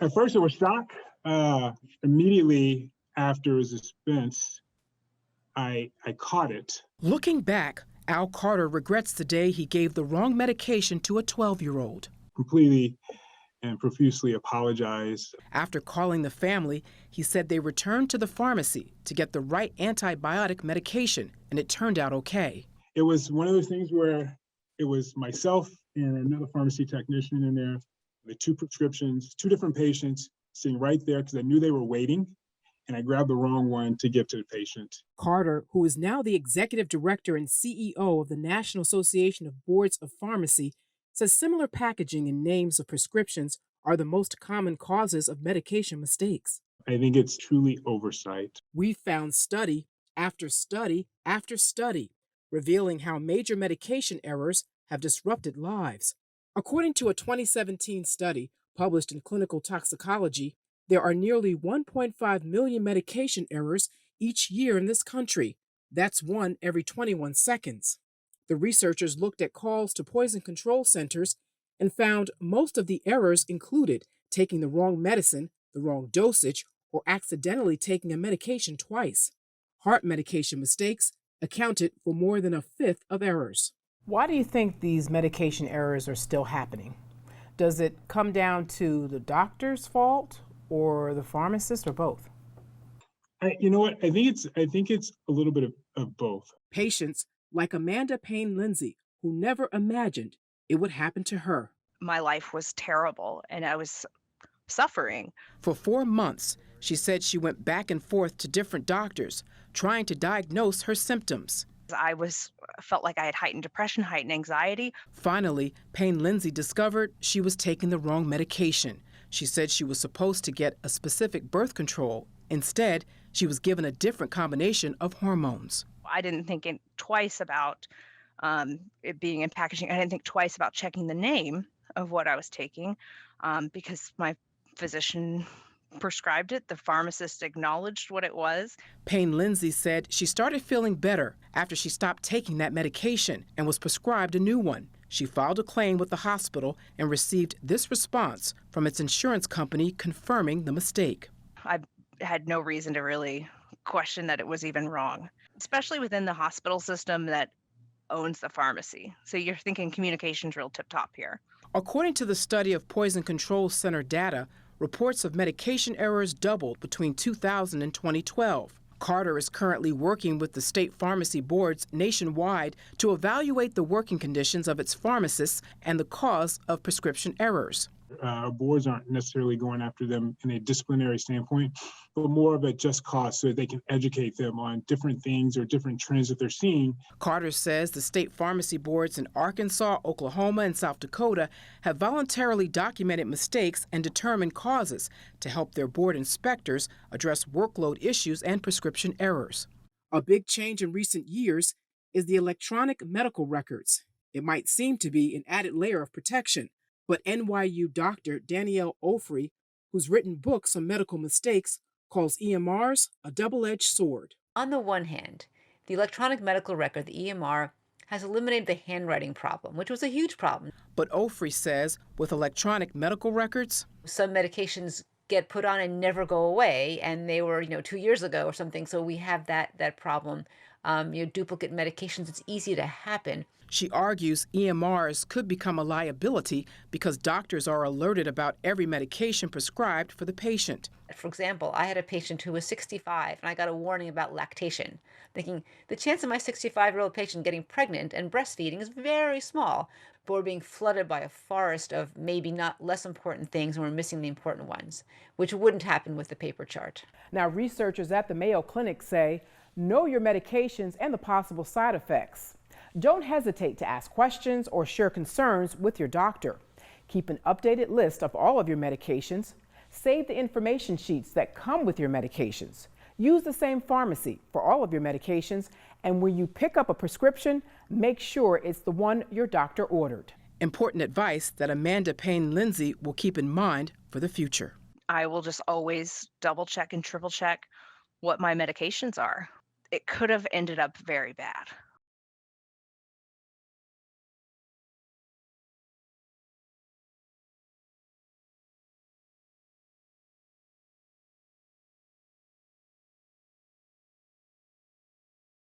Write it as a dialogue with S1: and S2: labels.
S1: At first, it was shock. Immediately after it was dispensed, I caught it.
S2: Looking back, Al Carter regrets the day he gave the wrong medication to a 12-year-old.
S1: Completely and profusely apologized.
S2: After calling the family, he said they returned to the pharmacy to get the right antibiotic medication, and it turned out okay.
S1: It was one of those things where it was myself and another pharmacy technician in there, the two prescriptions, two different patients sitting right there because I knew they were waiting, and I grabbed the wrong one to give to the patient.
S2: Carter, who is now the executive director and CEO of the National Association of Boards of Pharmacy, says similar packaging and names of prescriptions are the most common causes of medication mistakes.
S1: I think it's truly oversight.
S2: We found study after study after study revealing how major medication errors have disrupted lives. According to a 2017 study published in Clinical Toxicology, there are nearly 1.5 million medication errors each year in this country. That's one every 21 seconds. The researchers looked at calls to poison control centers and found most of the errors included taking the wrong medicine, the wrong dosage, or accidentally taking a medication twice. Heart medication mistakes accounted for more than a fifth of errors. Why do you think these medication errors are still happening? Does it come down to the doctor's fault or the pharmacist or both?
S1: You know what? I think it's a little bit of both.
S2: Patients like Amanda Payne Lindsay, who never imagined it would happen to her.
S3: My life was terrible and I was suffering.
S2: For 4 months, she said she went back and forth to different doctors, trying to diagnose her symptoms.
S3: I felt like I had heightened depression, heightened anxiety.
S2: Finally, Payne Lindsay discovered she was taking the wrong medication. She said she was supposed to get a specific birth control. Instead, she was given a different combination of hormones.
S3: I didn't think twice about it being in packaging. I didn't think twice about checking the name of what I was taking because my physician prescribed it. The pharmacist acknowledged what it was.
S2: Payne Lindsay said she started feeling better after she stopped taking that medication and was prescribed a new one. She filed a claim with the hospital and received this response from its insurance company confirming the mistake.
S3: I had no reason to really question that it was even wrong, especially within the hospital system that owns the pharmacy. So you're thinking communication's real tip-top here.
S2: According to the study of Poison Control Center data, reports of medication errors doubled between 2000 and 2012. Carter is currently working with the state pharmacy boards nationwide to evaluate the working conditions of its pharmacists and the cause of prescription errors.
S1: Our boards aren't necessarily going after them in a disciplinary standpoint, but more of a just cause so that they can educate them on different things or different trends that they're seeing.
S2: Carter says the state pharmacy boards in Arkansas, Oklahoma, and South Dakota have voluntarily documented mistakes and determined causes to help their board inspectors address workload issues and prescription errors. A big change in recent years is the electronic medical records. It might seem to be an added layer of protection, but NYU doctor Danielle Ofri, who's written books on medical mistakes, calls EMRs a double-edged sword.
S4: On the one hand, the electronic medical record, the EMR, has eliminated the handwriting problem, which was a huge problem.
S2: But Ofri says with electronic medical records,
S4: some medications get put on and never go away, and they were, 2 years ago or something, so we have that problem. Duplicate medications, it's easy to happen.
S2: She argues EMRs could become a liability because doctors are alerted about every medication prescribed for the patient.
S4: For example, I had a patient who was 65 and I got a warning about lactation, thinking the chance of my 65-year-old patient getting pregnant and breastfeeding is very small, but we're being flooded by a forest of maybe not less important things and we're missing the important ones, which wouldn't happen with the paper chart.
S2: Now, researchers at the Mayo Clinic say, know your medications and the possible side effects. Don't hesitate to ask questions or share concerns with your doctor. Keep an updated list of all of your medications. Save the information sheets that come with your medications. Use the same pharmacy for all of your medications. And when you pick up a prescription, make sure it's the one your doctor ordered. Important advice that Amanda Payne Lindsay will keep in mind for the future.
S3: I will just always double check and triple check what my medications are. It could have ended up very bad.